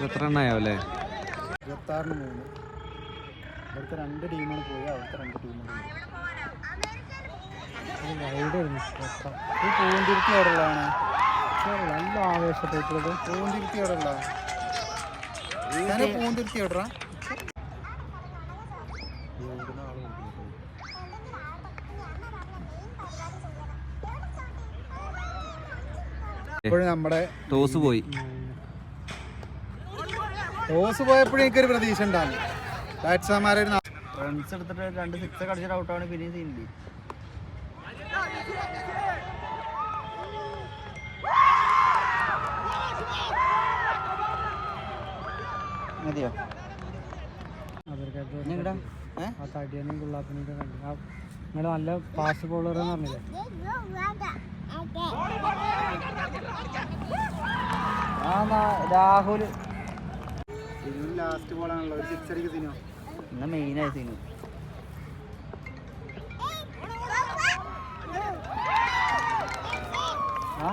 എത്ര എണ്ണായാവല്ലേ? 26-3. ഇവിടുത്തെ 2 ടീമാണ് പോയി, അവിടുത്തെ 2 ടീമാണ് പൂന്തിരുത്തി അവിടെയുള്ളതാണ്. നല്ല ആവേശപ്പെട്ടുള്ളത് പൂന്തിരുത്തി അവിടെയുള്ള പൂന്തിരുത്തി അവിടെ നമ്മുടെ ടോസ് പോയി. ടോസ് പോയപ്പോഴും എനിക്കൊരു പ്രതീക്ഷ ഉണ്ടാകും. ബാറ്റ്സ്മാൻമാരെ റൺസ് എടുത്തിട്ട് 2 6 അടിച്ചിട്ട് ഔട്ടാണ്. പിന്നെ സീനില്ല. മതിയോ? നിങ്ങളുടെ നല്ല ഫാസ്റ്റ് ബോളർ എന്ന് പറഞ്ഞില്ലേ? രാഹുൽ ലാസ്റ്റ് ബോളാണല്ലോ, ഒരു 6 അടിക്ക് സീനോ. എന്നാ മെയിനായ സീനു. ആ